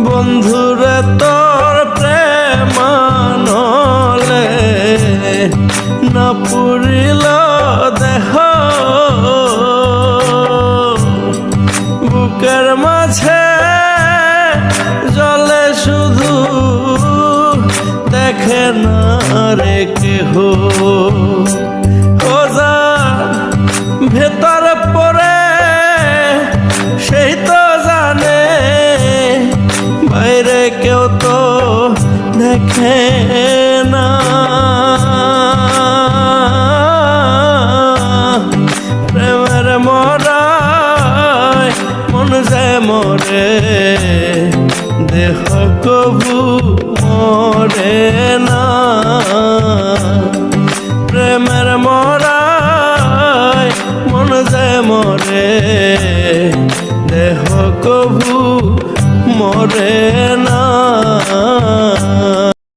বন্ধুরে তোর প্রেমানলে না পুরিল দেহ বুকের মাঝে জলে শুধু দেখে না রে কেহ ভেতর পরে সেই তো জানে বাইরে কেউ তো দেখে না প্রেমের মরায় মন যে মরে দেহ কবু মরে না প্রেমের মরায় মন যে মরে দেহ কবু মরে না।